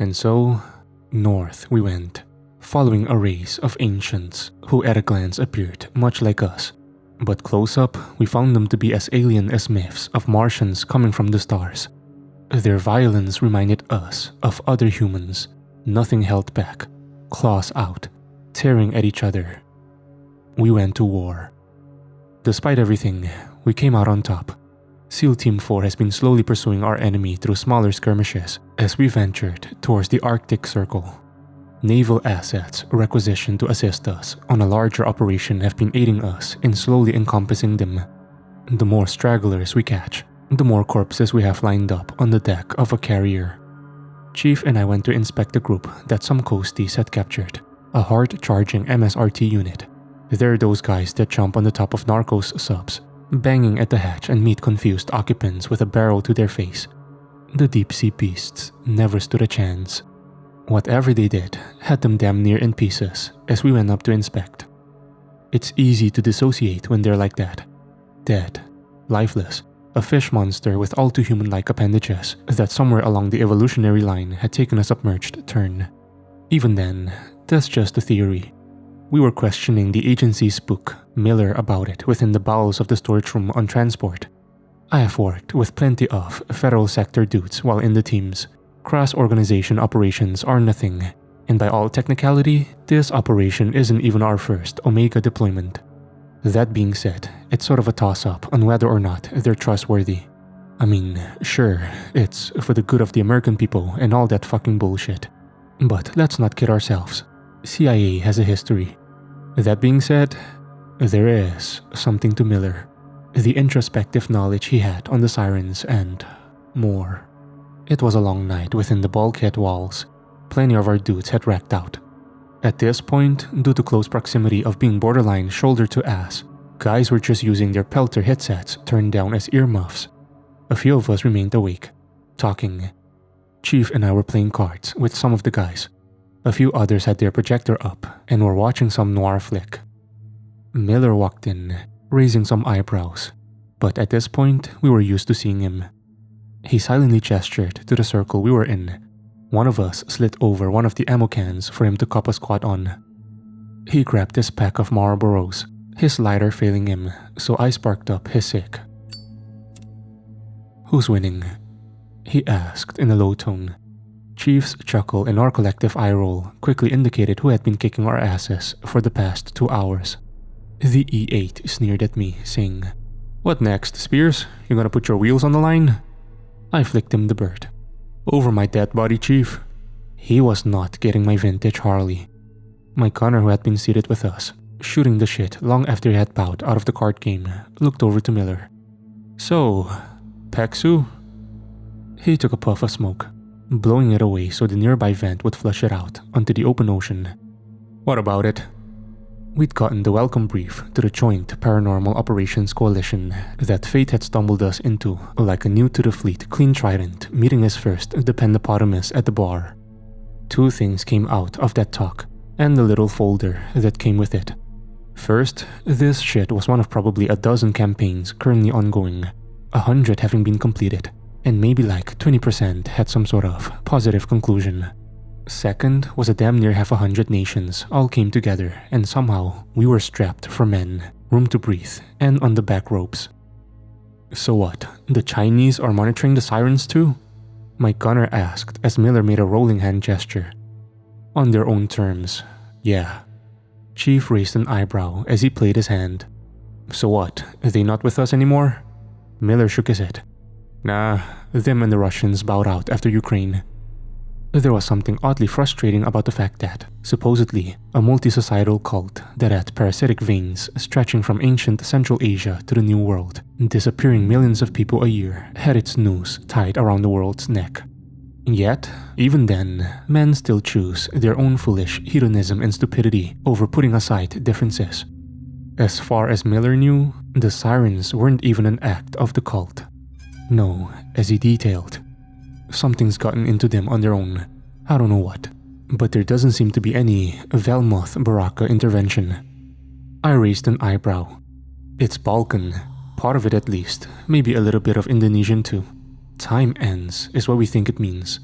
And so, north we went, following a race of ancients who at a glance appeared much like us. But close up, we found them to be as alien as myths of Martians coming from the stars. Their violence reminded us of other humans, nothing held back, claws out, tearing at each other. We went to war. Despite everything, we came out on top. SEAL Team 4 has been slowly pursuing our enemy through smaller skirmishes as we ventured towards the Arctic Circle. Naval assets requisitioned to assist us on a larger operation have been aiding us in slowly encompassing them. The more stragglers we catch, the more corpses we have lined up on the deck of a carrier. Chief and I went to inspect the group that some coasties had captured, a hard-charging MSRT unit. They're those guys that jump on the top of Narcos subs, banging at the hatch and meet confused occupants with a barrel to their face. The deep-sea beasts never stood a chance. Whatever they did had them damn near in pieces as we went up to inspect. It's easy to dissociate when they're like that. Dead, lifeless, a fish monster with all too human-like appendages that somewhere along the evolutionary line had taken a submerged turn. Even then, that's just a theory. We were questioning the agency's spook, Miller, about it within the bowels of the storage room on transport. I have worked with plenty of federal sector dudes while in the teams. Cross-organization operations are nothing, and by all technicality, this operation isn't even our first Omega deployment. That being said, it's sort of a toss-up on whether or not they're trustworthy. I mean, sure, it's for the good of the American people and all that fucking bullshit. But let's not kid ourselves. CIA has a history. That being said, there is something to Miller. The introspective knowledge he had on the sirens and more. It was a long night within the bulkhead walls. Plenty of our dudes had racked out. At this point, due to close proximity of being borderline shoulder to ass, guys were just using their pelter headsets turned down as earmuffs. A few of us remained awake, talking. Chief and I were playing cards with some of the guys. A few others had their projector up and were watching some noir flick. Miller walked in, raising some eyebrows, but at this point, we were used to seeing him. He silently gestured to the circle we were in. One of us slid over one of the ammo cans for him to cup a squat on. He grabbed his pack of Marlboros, his lighter failing him, so I sparked up his sick. "Who's winning?" he asked in a low tone. Chief's chuckle and our collective eye roll quickly indicated who had been kicking our asses for the past 2 hours. The E8 sneered at me, saying, "What next, Spears? You gonna put your wheels on the line?" I flicked him the bird. "Over my dead body, Chief." He was not getting my vintage Harley. My gunner, who had been seated with us, shooting the shit long after he had bowed out of the card game, looked over to Miller. "So, Peksu?" He took a puff of smoke, blowing it away so the nearby vent would flush it out onto the open ocean. "What about it?" We'd gotten the welcome brief to the Joint Paranormal Operations Coalition that fate had stumbled us into like a new-to-the-fleet clean trident meeting his first dependopotamus at the bar. 2 things came out of that talk and the little folder that came with it. First, this shit was one of probably a dozen campaigns currently ongoing, 100 having been completed, and maybe like 20% had some sort of positive conclusion. Second was a damn near 100 nations all came together and somehow we were strapped for men, room to breathe, and on the back ropes. "So what, the Chinese are monitoring the sirens too?" my gunner asked as Miller made a rolling hand gesture. "On their own terms, yeah." Chief raised an eyebrow as he played his hand. "So what, are they not with us anymore?" Miller shook his head. "Nah, them and the Russians bowed out after Ukraine." There was something oddly frustrating about the fact that, supposedly, a multi-societal cult that had parasitic veins stretching from ancient Central Asia to the New World, disappearing millions of people a year, had its noose tied around the world's neck. Yet, even then, men still choose their own foolish hedonism and stupidity over putting aside differences. As far as Miller knew, the sirens weren't even an act of the cult. No, as he detailed, something's gotten into them on their own. I don't know what, but there doesn't seem to be any Velmoth Baraka intervention. I raised an eyebrow. It's Balkan, part of it at least, maybe a little bit of Indonesian too. Time ends is what we think it means.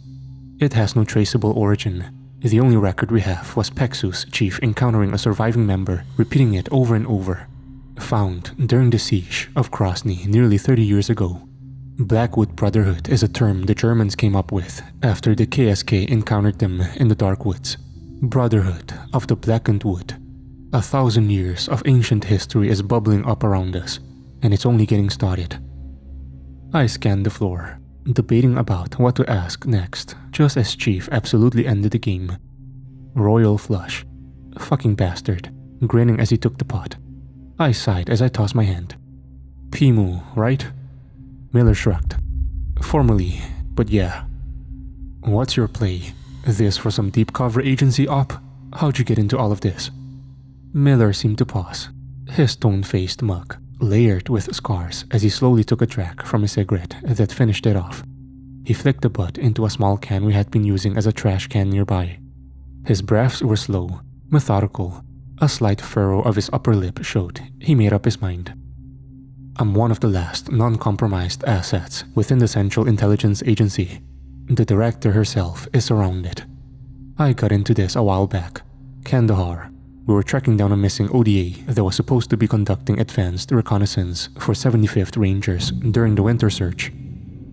It has no traceable origin. The only record we have was Pexu's chief encountering a surviving member, repeating it over and over. Found during the siege of Krosny nearly 30 years ago. Blackwood Brotherhood is a term the Germans came up with after the KSK encountered them in the dark woods. Brotherhood of the Blackened Wood. 1,000 years of ancient history is bubbling up around us, and it's only getting started. I scanned the floor, debating about what to ask next, just as Chief absolutely ended the game. Royal flush. Fucking bastard, grinning as he took the pot. I sighed as I tossed my hand. Pimu, right? Miller shrugged. Formally, but yeah. What's your play? This for some deep cover agency op? How'd you get into all of this? Miller seemed to pause, his stone-faced mug layered with scars as he slowly took a drag from a cigarette that finished it off. He flicked the butt into a small can we had been using as a trash can nearby. His breaths were slow, methodical. A slight furrow of his upper lip showed he made up his mind. I'm one of the last non-compromised assets within the Central Intelligence Agency. The director herself is surrounded. I got into this a while back. Kandahar. We were tracking down a missing ODA that was supposed to be conducting advanced reconnaissance for 75th Rangers during the winter search.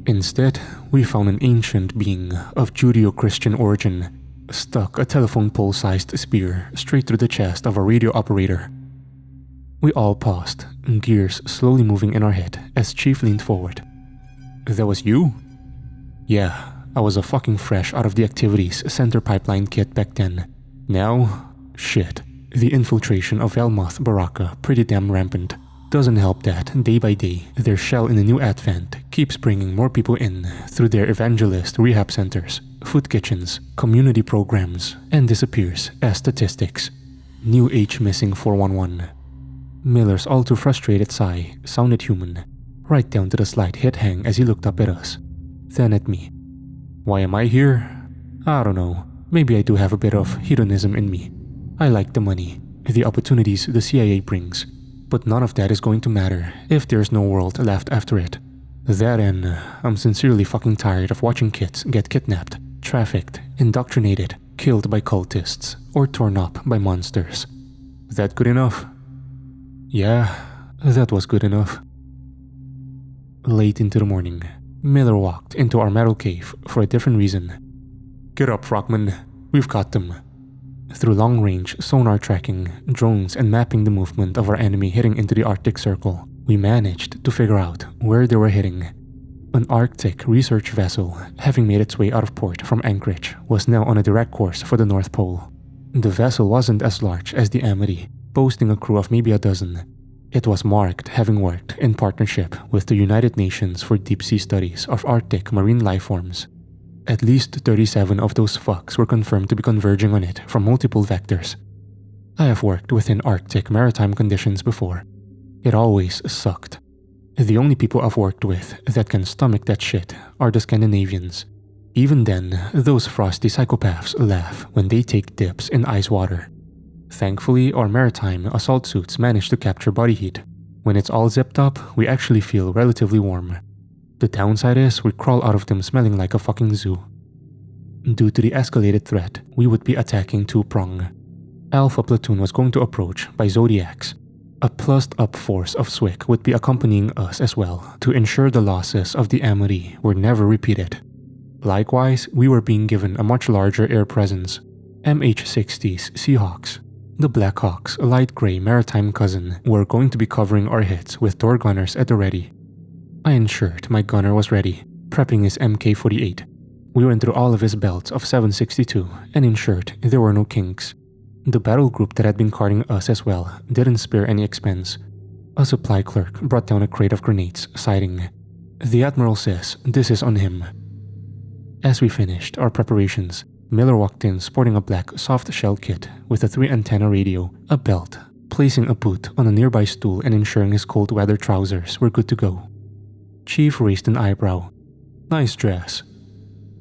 Instead, we found an ancient being of Judeo-Christian origin stuck a telephone pole-sized spear straight through the chest of a radio operator. We all paused, gears slowly moving in our head as Chief leaned forward. That was you? Yeah, I was a fucking fresh out of the activities center pipeline kit back then. Now, shit. The infiltration of Velmoth Baraka pretty damn rampant. Doesn't help that, day by day, their shell in the new advent keeps bringing more people in through their evangelist rehab centers, food kitchens, community programs, and disappears as statistics. New age missing 411. Miller's all too frustrated sigh sounded human, right down to the slight head hang as he looked up at us, then at me. Why am I here? I don't know. Maybe I do have a bit of hedonism in me. I like the money, the opportunities the CIA brings, but none of that is going to matter if there's no world left after it. That and I'm sincerely fucking tired of watching kids get kidnapped, trafficked, indoctrinated, killed by cultists, or torn up by monsters. That good enough? Yeah, that was good enough. Late into the morning, Miller walked into our metal cave for a different reason. Get up, Frogman. We've got them. Through long-range sonar tracking, drones, and mapping the movement of our enemy hitting into the Arctic Circle, we managed to figure out where they were hitting. An Arctic research vessel, having made its way out of port from Anchorage, was now on a direct course for the North Pole. The vessel wasn't as large as the Amity, boasting a crew of maybe a dozen. It was marked having worked in partnership with the United Nations for deep-sea studies of Arctic marine lifeforms. At least 37 of those fucks were confirmed to be converging on it from multiple vectors. I have worked within Arctic maritime conditions before. It always sucked. The only people I've worked with that can stomach that shit are the Scandinavians. Even then, those frosty psychopaths laugh when they take dips in ice water. Thankfully, our maritime assault suits manage to capture body heat. When it's all zipped up, we actually feel relatively warm. The downside is we crawl out of them smelling like a fucking zoo. Due to the escalated threat, we would be attacking two-prong. Alpha Platoon was going to approach by Zodiacs. A plussed-up force of SWIC would be accompanying us as well to ensure the losses of the Amity were never repeated. Likewise, we were being given a much larger air presence. MH-60's Seahawks. The Blackhawks' light gray maritime cousin were going to be covering our hits with door gunners at the ready. I ensured my gunner was ready, prepping his MK-48. We went through all of his belts of 7.62 and ensured there were no kinks. The battle group that had been carting us as well didn't spare any expense. A supply clerk brought down a crate of grenades, citing, "The Admiral says this is on him." As we finished our preparations, Miller walked in sporting a black soft-shell kit with a 3-antenna radio, a belt, placing a boot on a nearby stool and ensuring his cold weather trousers were good to go. Chief raised an eyebrow. "Nice dress."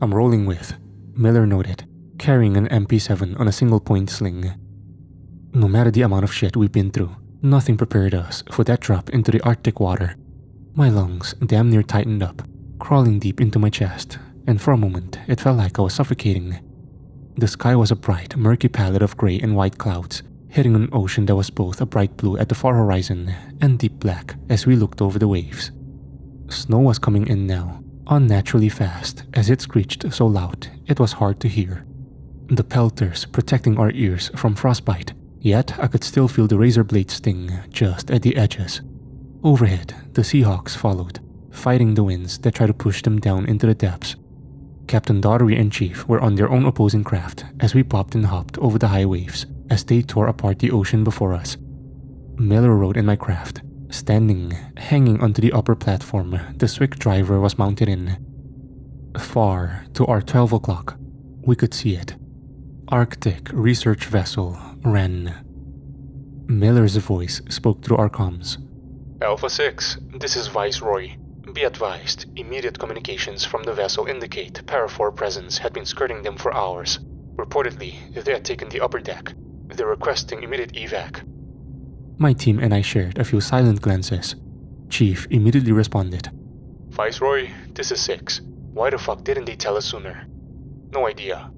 "I'm rolling with," Miller noted, carrying an MP7 on a single-point sling. No matter the amount of shit we've been through, nothing prepared us for that drop into the Arctic water. My lungs damn near tightened up, crawling deep into my chest, and for a moment it felt like I was suffocating. The sky was a bright, murky palette of grey and white clouds, hitting an ocean that was both a bright blue at the far horizon and deep black as we looked over the waves. Snow was coming in now, unnaturally fast, as it screeched so loud it was hard to hear. The pelters protecting our ears from frostbite, yet I could still feel the razor blade sting just at the edges. Overhead, the Seahawks followed, fighting the winds that tried to push them down into the depths. Captain Daughtery and Chief were on their own opposing craft as we popped and hopped over the high waves as they tore apart the ocean before us. Miller rode in my craft, standing, hanging onto the upper platform the Swick driver was mounted in. Far to our 12 o'clock, we could see it. Arctic research vessel Wren. Miller's voice spoke through our comms. Alpha 6, this is Viceroy. Be advised, immediate communications from the vessel indicate Parafor presence had been skirting them for hours. Reportedly, they had taken the upper deck. They're requesting immediate evac. My team and I shared a few silent glances. Chief immediately responded. Viceroy, this is 6. Why the fuck didn't they tell us sooner? No idea.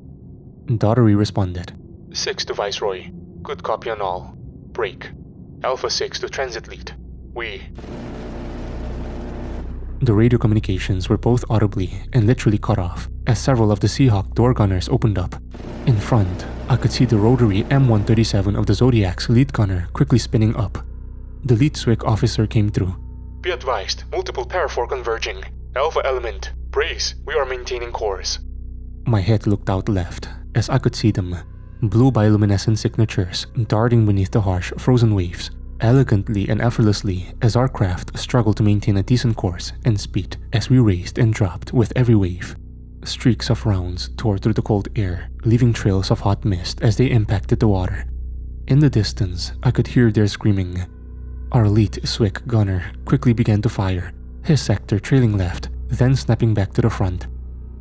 Daughtery responded. 6 to Viceroy. Good copy on all. Break. Alpha 6 to Transit Lead. The radio communications were both audibly and literally cut off as several of the Seahawk door gunners opened up. In front, I could see the rotary M137 of the Zodiac's lead gunner quickly spinning up. The lead Swick officer came through. Be advised, multiple Parafor converging. Alpha element, brace, we are maintaining course. My head looked out left as I could see them, blue bioluminescent signatures darting beneath the harsh frozen waves, elegantly and effortlessly as our craft struggled to maintain a decent course and speed as we raised and dropped with every wave. Streaks of rounds tore through the cold air, leaving trails of hot mist as they impacted the water. In the distance, I could hear their screaming. Our lead Swick gunner quickly began to fire, his sector trailing left, then snapping back to the front.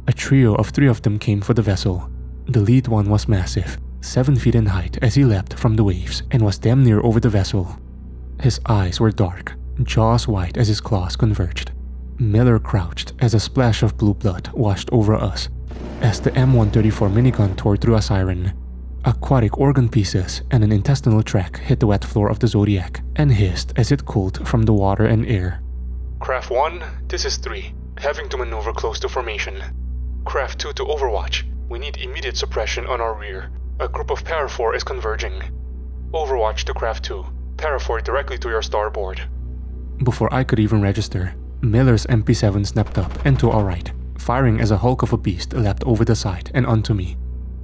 A trio of 3 of them came for the vessel. The lead one was massive, 7 feet in height as he leapt from the waves and was damn near over the vessel. His eyes were dark, jaws wide as his claws converged. Miller crouched as a splash of blue blood washed over us. As the M134 minigun tore through a siren, aquatic organ pieces and an intestinal tract hit the wet floor of the Zodiac and hissed as it cooled from the water and air. Craft 1, this is 3, having to maneuver close to formation. Craft 2 to Overwatch, we need immediate suppression on our rear. A group of Parafor is converging. Overwatch to Craft 2, Parafor directly to your starboard. Before I could even register, Miller's MP7 snapped up and to our right, firing as a hulk of a beast leapt over the side and onto me.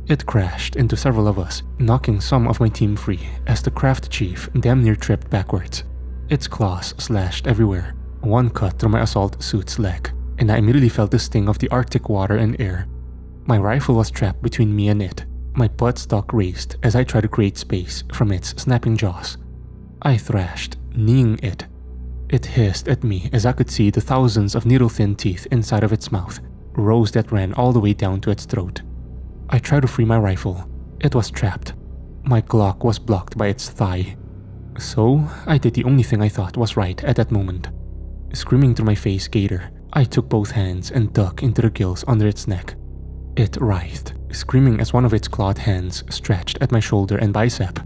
It crashed into several of us, knocking some of my team free as the craft chief damn near tripped backwards. Its claws slashed everywhere, one cut through my assault suit's leg, and I immediately felt the sting of the Arctic water and air. My rifle was trapped between me and it, my buttstock raised as I tried to create space from its snapping jaws. I thrashed, kneeing it. It hissed at me as I could see the thousands of needle-thin teeth inside of its mouth, rows that ran all the way down to its throat. I tried to free my rifle. It was trapped. My Glock was blocked by its thigh. So, I did the only thing I thought was right at that moment. Screaming through my face gator, I took both hands and dug into the gills under its neck. It writhed, screaming as one of its clawed hands stretched at my shoulder and bicep.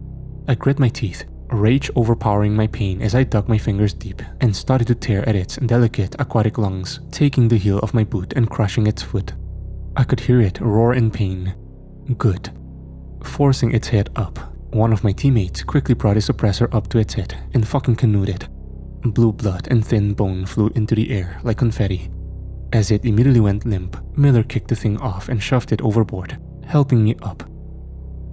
I grit my teeth, rage overpowering my pain as I dug my fingers deep and started to tear at its delicate aquatic lungs, taking the heel of my boot and crushing its foot. I could hear it roar in pain. Good. Forcing its head up, one of my teammates quickly brought his suppressor up to its head and fucking canoed it. Blue blood and thin bone flew into the air like confetti. As it immediately went limp, Miller kicked the thing off and shoved it overboard, helping me up.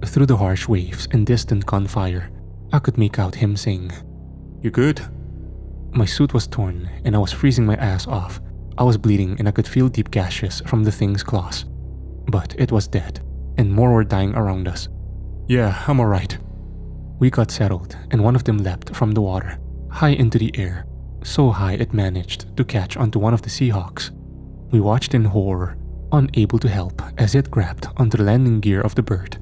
Through the harsh waves and distant gunfire, I could make out him saying, "You good?" My suit was torn and I was freezing my ass off. I was bleeding and I could feel deep gashes from the thing's claws. But it was dead, and more were dying around us. "Yeah, I'm alright." We got settled and one of them leapt from the water, high into the air, so high it managed to catch onto one of the Seahawks. We watched in horror, unable to help as it grabbed onto the landing gear of the bird.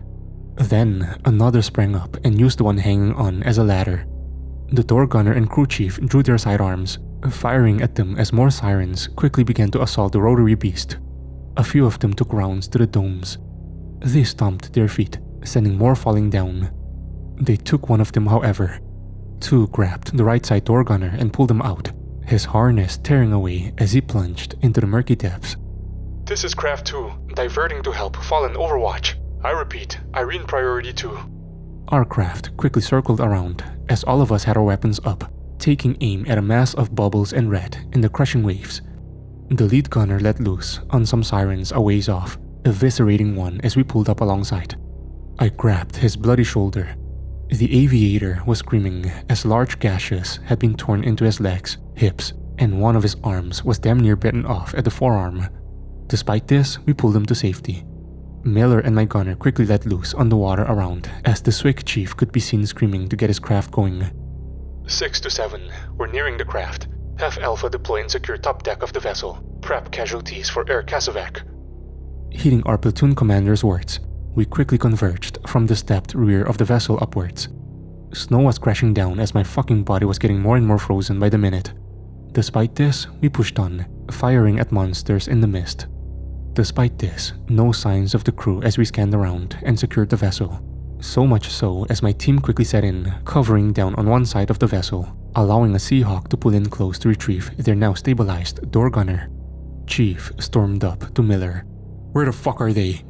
Then another sprang up and used the one hanging on as a ladder. The door gunner and crew chief drew their sidearms, firing at them as more sirens quickly began to assault the rotary beast. A few of them took rounds to the domes. They stomped their feet, sending more falling down. They took one of them, however. Two grabbed the right side door gunner and pulled him out, his harness tearing away as he plunged into the murky depths. This is Craft 2, diverting to help fallen Overwatch. I repeat, Irene Priority 2. Our craft quickly circled around as all of us had our weapons up, taking aim at a mass of bubbles and red in the crushing waves. The lead gunner let loose on some sirens a ways off, eviscerating one as we pulled up alongside. I grabbed his bloody shoulder. The aviator was screaming as large gashes had been torn into his legs, hips, and one of his arms was damn near bitten off at the forearm. Despite this, we pulled him to safety. Miller and my gunner quickly let loose on the water around as the Swick chief could be seen screaming to get his craft going. 6 to 7, we're nearing the craft. Have Alpha deploy and secure top deck of the vessel. Prep casualties for air casevac. Heeding our platoon commander's words, we quickly converged from the stepped rear of the vessel upwards. Snow was crashing down as my fucking body was getting more and more frozen by the minute. Despite this, we pushed on, firing at monsters in the mist. Despite this, no signs of the crew as we scanned around and secured the vessel. So much so as my team quickly set in, covering down on one side of the vessel, allowing a Seahawk to pull in close to retrieve their now stabilized door gunner. Chief stormed up to Miller. Where the fuck are they?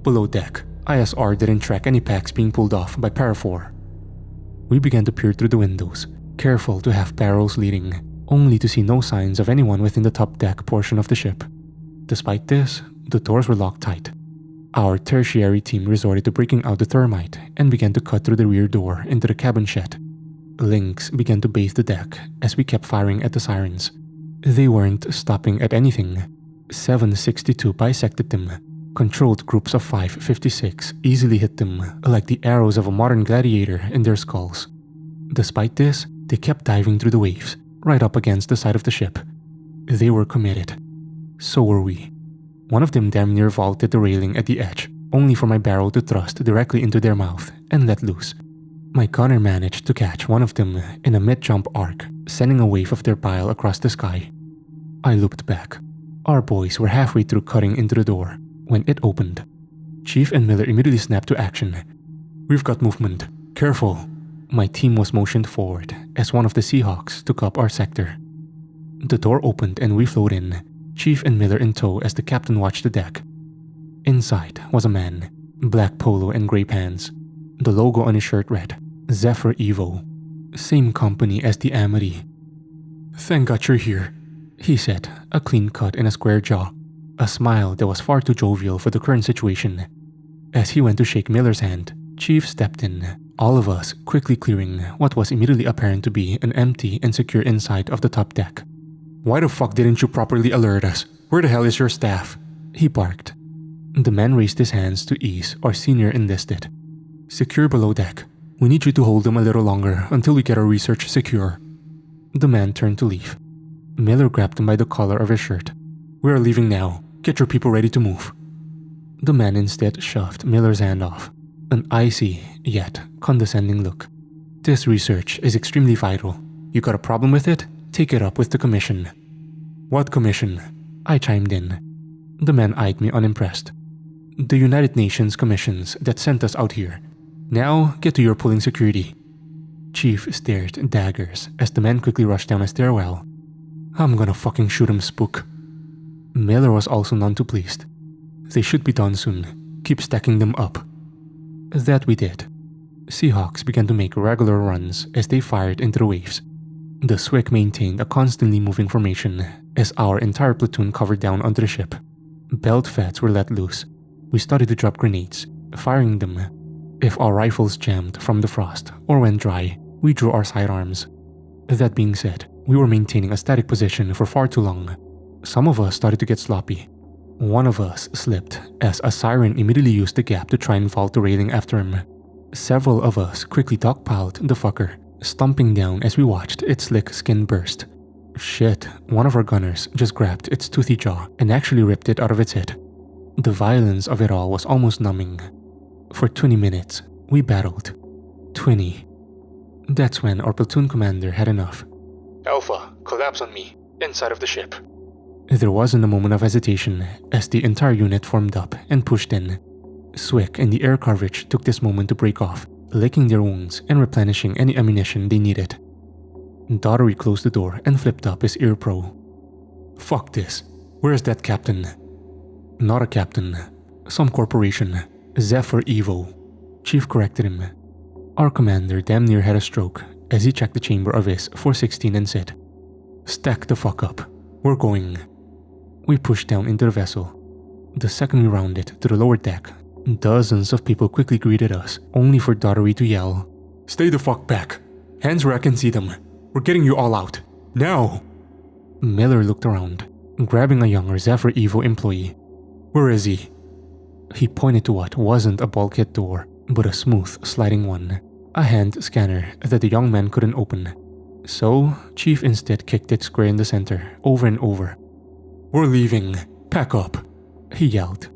Below deck, ISR didn't track any packs being pulled off by Parafor. We began to peer through the windows, careful to have barrels leading, only to see no signs of anyone within the top deck portion of the ship. Despite this, the doors were locked tight. Our tertiary team resorted to breaking out the thermite and began to cut through the rear door into the cabin shed. Lynx began to bathe the deck as we kept firing at the sirens. They weren't stopping at anything. 762 bisected them. Controlled groups of 556 easily hit them like the arrows of a modern gladiator in their skulls. Despite this, they kept diving through the waves, right up against the side of the ship. They were committed. So were we. One of them damn near vaulted the railing at the edge, only for my barrel to thrust directly into their mouth and let loose. My gunner managed to catch one of them in a mid-jump arc, sending a wave of their pile across the sky. I looped back. Our boys were halfway through cutting into the door when it opened. Chief and Miller immediately snapped to action. We've got movement. Careful. My team was motioned forward as one of the Seahawks took up our sector. The door opened and we flowed in, Chief and Miller in tow as the captain watched the deck. Inside was a man, black polo and gray pants. The logo on his shirt read, Zephyr Evo. Same company as the Amity. Thank God you're here, he said, a clean cut and a square jaw. A smile that was far too jovial for the current situation. As he went to shake Miller's hand, Chief stepped in, all of us quickly clearing what was immediately apparent to be an empty and secure inside of the top deck. Why the fuck didn't you properly alert us? Where the hell is your staff? He barked. The man raised his hands to ease our senior enlisted. Secure below deck. We need you to hold them a little longer until we get our research secure. The man turned to leave. Miller grabbed him by the collar of his shirt. We are leaving now. Get your people ready to move. The man instead shoved Miller's hand off. An icy, yet condescending look. This research is extremely vital. You got a problem with it? Take it up with the commission. What commission? I chimed in. The man eyed me unimpressed. The United Nations commissions that sent us out here. Now get to your pulling security. Chief stared daggers as the man quickly rushed down a stairwell. I'm gonna fucking shoot him, spook. Miller was also none too pleased. They should be done soon. Keep stacking them up. That we did. Seahawks began to make regular runs as they fired into the waves. The Swick maintained a constantly moving formation as our entire platoon covered down onto the ship. Belt feds were let loose. We started to drop grenades, firing them. If our rifles jammed from the frost or went dry, we drew our sidearms. That being said, we were maintaining a static position for far too long. Some of us started to get sloppy. One of us slipped as a siren immediately used the gap to try and vault the railing after him. Several of us quickly dogpiled the fucker, stomping down as we watched its slick skin burst. Shit, one of our gunners just grabbed its toothy jaw and actually ripped it out of its head. The violence of it all was almost numbing. For 20 minutes, we battled. 20. That's when our platoon commander had enough. Alpha, collapse on me, inside of the ship. There wasn't a moment of hesitation as the entire unit formed up and pushed in. Swick and the air coverage took this moment to break off, licking their wounds and replenishing any ammunition they needed. Daughtery closed the door and flipped up his ear pro. Fuck this. Where's that captain? Not a captain. Some corporation. Zephyr Evo. Chief corrected him. Our commander damn near had a stroke as he checked the chamber of his 416 and said, Stack the fuck up. We're going. We pushed down into the vessel. The second we rounded to the lower deck, dozens of people quickly greeted us, only for Daughtery to yell, Stay the fuck back. Hands where I can see them. We're getting you all out. Now! Miller looked around, grabbing a younger Zephyr Evo employee. Where is he? He pointed to what wasn't a bulkhead door, but a smooth sliding one. A hand scanner that the young man couldn't open. So, Chief instead kicked it square in the center, over and over. We're leaving. Pack up. He yelled.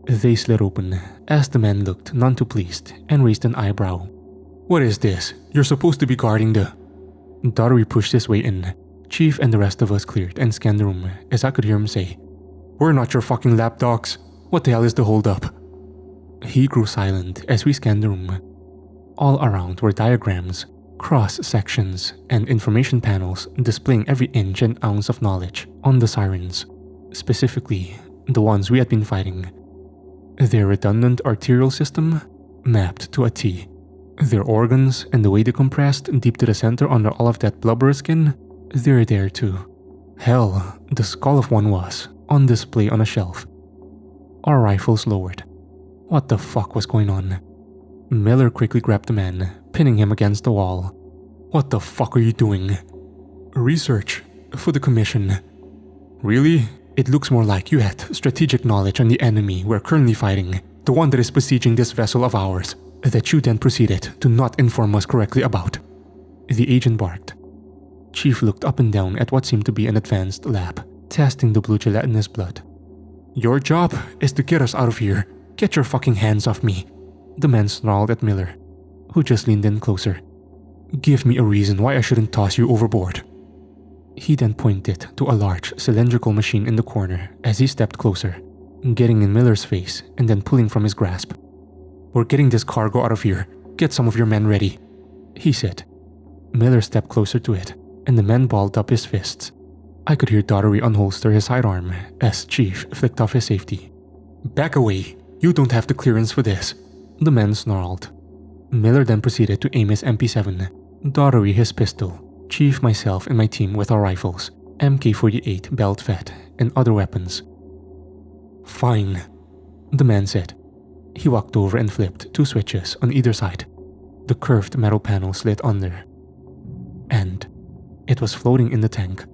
They slid open, as the man looked none too pleased and raised an eyebrow. What is this? You're supposed to be guarding the... Daughtery pushed his way in. Chief and the rest of us cleared and scanned the room as I could hear him say, We're not your fucking lapdogs. What the hell is the holdup? He grew silent as we scanned the room. All around were diagrams, cross-sections, and information panels displaying every inch and ounce of knowledge on the sirens, specifically the ones we had been fighting. Their redundant arterial system mapped to a T. Their organs and the way they compressed deep to the center under all of that blubberous skin, they're there too. Hell, the skull of one was on display on a shelf. Our rifles lowered. What the fuck was going on? Miller quickly grabbed the man, pinning him against the wall. What the fuck are you doing? Research. For the commission. Really? It looks more like you had strategic knowledge on the enemy we're currently fighting, the one that is besieging this vessel of ours, that you then proceeded to not inform us correctly about. The agent barked. Chief looked up and down at what seemed to be an advanced lab, testing the blue gelatinous blood. Your job is to get us out of here. Get your fucking hands off me. The man snarled at Miller, who just leaned in closer. Give me a reason why I shouldn't toss you overboard. He then pointed to a large cylindrical machine in the corner as he stepped closer, getting in Miller's face and then pulling from his grasp. We're getting this cargo out of here. Get some of your men ready, he said. Miller stepped closer to it, and the man balled up his fists. I could hear Daughtery unholster his sidearm as Chief flicked off his safety. Back away. You don't have the clearance for this, the man snarled. Miller then proceeded to aim his MP7, Daughtery his pistol, Chief, myself, and my team with our rifles, MK-48 belt-fed, and other weapons. Fine, the man said. He walked over and flipped 2 switches on either side. The curved metal panel slid under. And it was floating in the tank.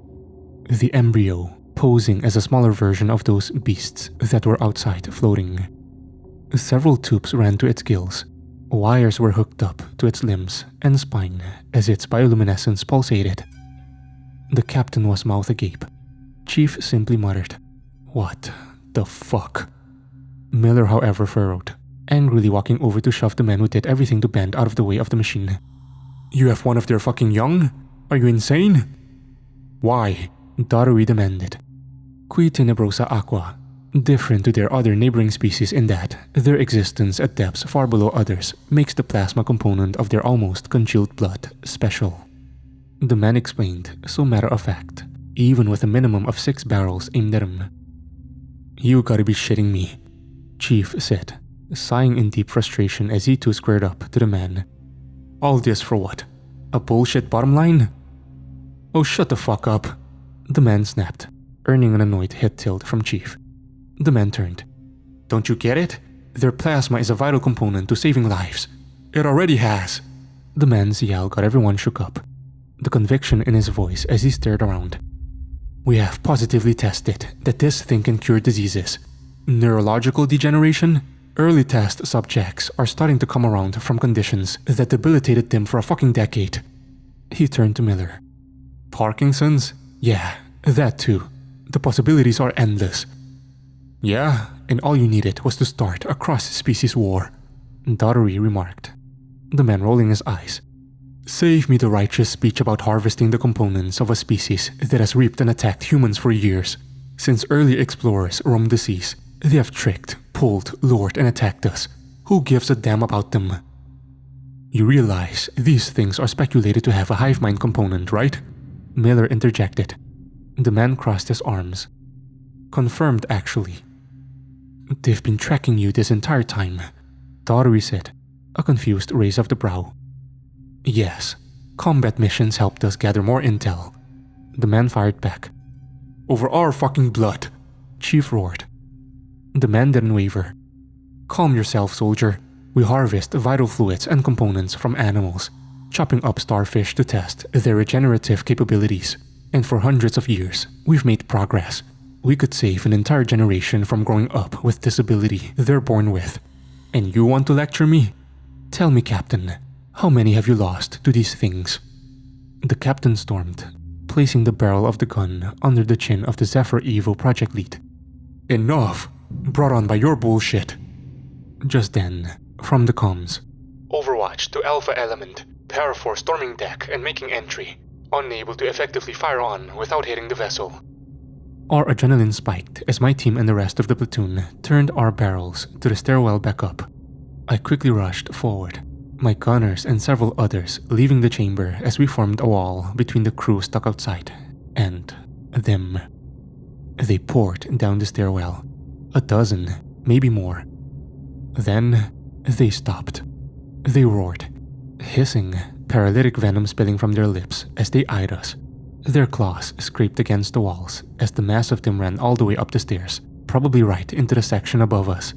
The embryo, posing as a smaller version of those beasts that were outside floating. Several tubes ran to its gills. Wires were hooked up to its limbs and spine as its bioluminescence pulsated. The captain was mouth agape. Chief simply muttered, What the fuck? Miller, however, furrowed, angrily walking over to shove the man who did everything to bend out of the way of the machine. You have one of their fucking young? Are you insane? Why? Daughtery demanded. Qui tenebrosa aqua. Different to their other neighboring species in that their existence at depths far below others makes the plasma component of their almost congealed blood special. The man explained, so matter-of-fact, even with a minimum of 6 barrels aimed at him. You gotta be shitting me, Chief said, sighing in deep frustration as he too squared up to the man. All this for what? A bullshit bottom line? Oh, shut the fuck up, the man snapped, earning an annoyed head tilt from Chief. The man turned. Don't you get it? Their plasma is a vital component to saving lives. It already has. The man's yell got everyone shook up, the conviction in his voice as he stared around. We have positively tested that this thing can cure diseases. Neurological degeneration? Early test subjects are starting to come around from conditions that debilitated them for a fucking decade. He turned to Miller. Parkinson's? Yeah, that too. The possibilities are endless. Yeah, and all you needed was to start a cross-species war, Daughtery remarked, the man rolling his eyes. Save me the righteous speech about harvesting the components of a species that has reaped and attacked humans for years. Since early explorers roamed the seas, they have tricked, pulled, lured, and attacked us. Who gives a damn about them? You realize these things are speculated to have a hive mind component, right? Miller interjected. The man crossed his arms. Confirmed, actually. They've been tracking you this entire time, Daughtery said, a confused raise of the brow. Yes, combat missions helped us gather more intel. The man fired back. Over our fucking blood, Chief roared. The man didn't waver. Calm yourself, soldier. We harvest vital fluids and components from animals, chopping up starfish to test their regenerative capabilities. And for hundreds of years, we've made progress. We could save an entire generation from growing up with disability they're born with. And you want to lecture me? Tell me, Captain, how many have you lost to these things? The captain stormed, placing the barrel of the gun under the chin of the Zephyr Evo project lead. Enough! Brought on by your bullshit. Just then, from the comms. Overwatch to Alpha Element. Parafor storming deck and making entry. Unable to effectively fire on without hitting the vessel. Our adrenaline spiked as my team and the rest of the platoon turned our barrels to the stairwell back up. I quickly rushed forward, my gunners and several others leaving the chamber as we formed a wall between the crew stuck outside and them. They poured down the stairwell, a dozen, maybe more. Then they stopped. They roared, hissing, paralytic venom spilling from their lips as they eyed us. Their claws scraped against the walls as the mass of them ran all the way up the stairs, probably right into the section above us.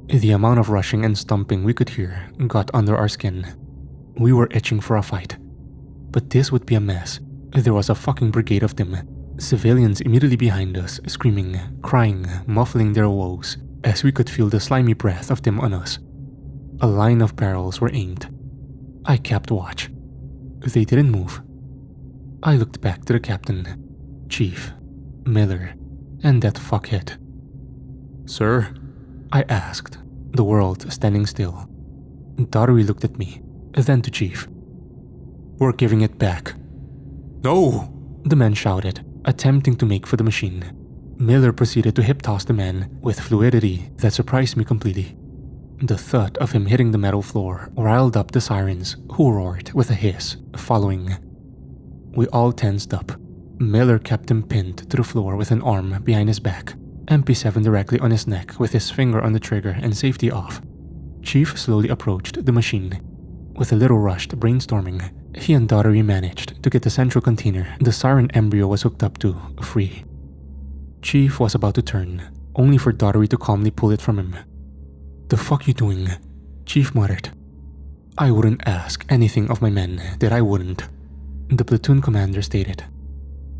The amount of rushing and stomping we could hear got under our skin. We were itching for a fight. But this would be a mess. There was a fucking brigade of them, civilians immediately behind us, screaming, crying, muffling their woes, as we could feel the slimy breath of them on us. A line of barrels were aimed. I kept watch. They didn't move. I looked back to the captain, Chief, Miller, and that fuckhead. Sir? I asked, the world standing still. Daughtery looked at me, then to Chief. We're giving it back. No! The man shouted, attempting to make for the machine. Miller proceeded to hip-toss the man with fluidity that surprised me completely. The thud of him hitting the metal floor riled up the sirens, who roared with a hiss, following. We all tensed up. Miller kept him pinned to the floor with an arm behind his back, MP7 directly on his neck with his finger on the trigger and safety off. Chief slowly approached the machine. With a little rushed brainstorming, he and Daughtery managed to get the central container the siren embryo was hooked up to free. Chief was about to turn, only for Daughtery to calmly pull it from him. The fuck you doing? Chief muttered. I wouldn't ask anything of my men that I wouldn't, the platoon commander stated.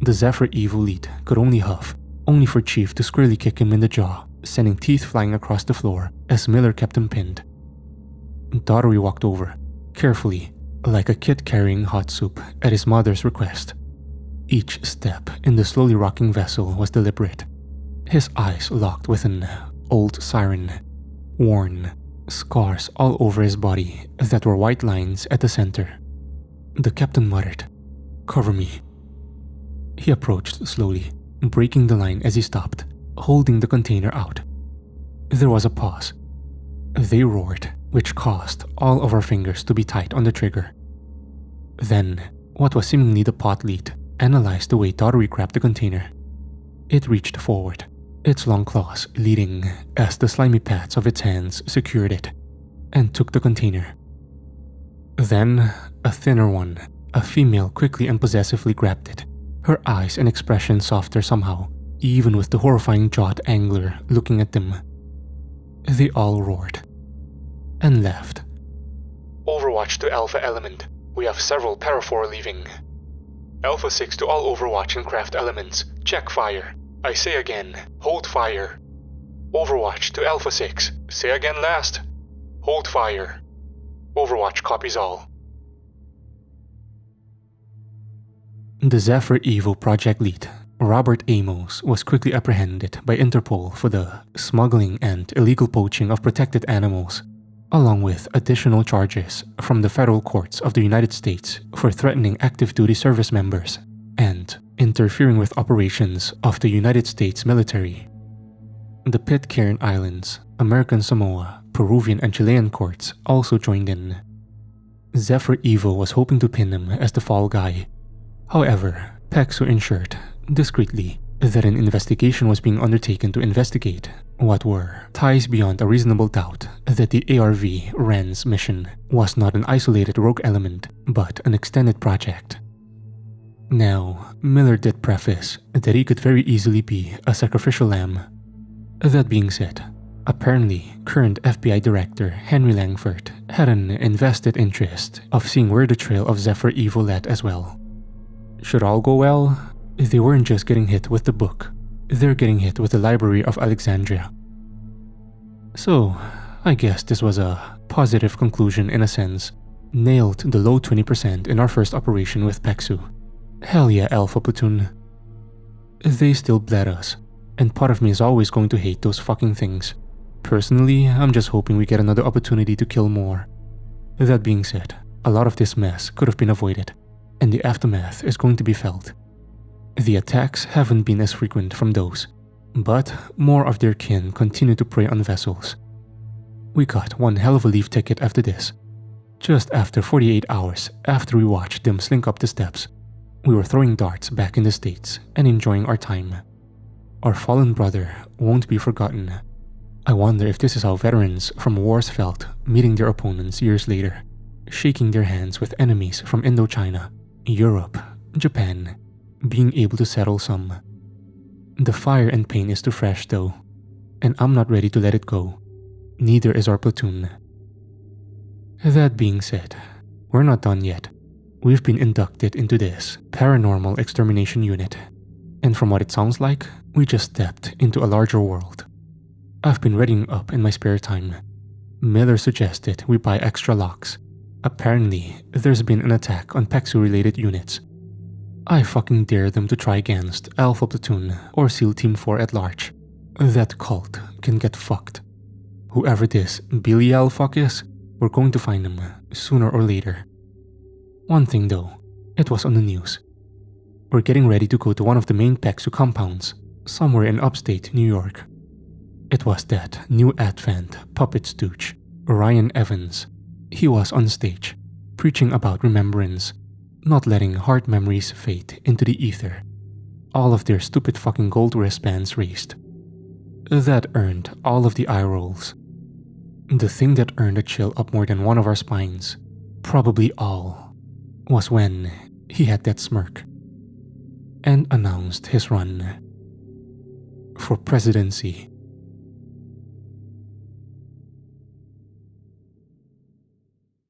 The Zephyr Evo lead could only huff, only for Chief to squarely kick him in the jaw, sending teeth flying across the floor as Miller kept him pinned. Daughtery walked over, carefully, like a kid carrying hot soup at his mother's request. Each step in the slowly rocking vessel was deliberate. His eyes locked with an old siren, worn, scars all over his body that were white lines at the center. The captain muttered, "Cover me." He approached slowly, breaking the line as he stopped, holding the container out. There was a pause. They roared, which caused all of our fingers to be tight on the trigger. Then, what was seemingly the pot lead analyzed the way Daughtery grabbed the container. It reached forward, its long claws leading as the slimy pads of its hands secured it, and took the container. Then, a thinner one, a female, quickly and possessively grabbed it, her eyes and expression softer somehow, even with the horrifying jawed angler looking at them. They all roared and left. Overwatch to Alpha Element. We have several Parafor leaving. Alpha 6 to all Overwatch and craft elements. Check fire. I say again, hold fire. Overwatch to Alpha 6. Say again last. Hold fire. Overwatch copies all. The Zephyr Evo project lead, Robert Amos, was quickly apprehended by Interpol for the smuggling and illegal poaching of protected animals, along with additional charges from the federal courts of the United States for threatening active duty service members and interfering with operations of the United States military. The Pitcairn Islands, American Samoa, Peruvian and Chilean courts also joined in. Zephyr Evo was hoping to pin him as the fall guy. However, Pexu ensured, discreetly, that an investigation was being undertaken to investigate what were ties beyond a reasonable doubt that the ARV Wren's mission was not an isolated rogue element, but an extended project. Now, Miller did preface that he could very easily be a sacrificial lamb. That being said, apparently current FBI Director Henry Langford had an invested interest of seeing where the trail of Zephyr Evo led as well. Should all go well, they weren't just getting hit with the book, they're getting hit with the Library of Alexandria. So, I guess this was a positive conclusion in a sense. Nailed the low 20% in our first operation with Pexu. Hell yeah, Alpha Platoon. They still bled us, and part of me is always going to hate those fucking things. Personally, I'm just hoping we get another opportunity to kill more. That being said, a lot of this mess could have been avoided, and the aftermath is going to be felt. The attacks haven't been as frequent from those, but more of their kin continue to prey on vessels. We got one hell of a leave ticket after this. Just after 48 hours after we watched them slink up the steps, we were throwing darts back in the States and enjoying our time. Our fallen brother won't be forgotten. I wonder if this is how veterans from wars felt meeting their opponents years later, shaking their hands with enemies from Indochina, Europe, Japan, being able to settle some. The fire and pain is too fresh though, and I'm not ready to let it go. Neither is our platoon. That being said, we're not done yet. We've been inducted into this paranormal extermination unit, and from what it sounds like, we just stepped into a larger world. I've been reading up in my spare time. Miller suggested we buy extra locks. Apparently, there's been an attack on Pexu-related units. I fucking dare them to try against Alpha Platoon or SEAL Team 4 at large. That cult can get fucked. Whoever this Belial fuck is, we're going to find him sooner or later. One thing though, it was on the news. We're getting ready to go to one of the main Pexu compounds, somewhere in upstate New York. It was that new advent puppet stooge, Ryan Evans. He was on stage, preaching about remembrance, not letting hard memories fade into the ether. All of their stupid fucking gold wristbands raised. That earned all of the eye rolls. The thing that earned a chill up more than one of our spines, probably all, was when he had that smirk and announced his run for presidency.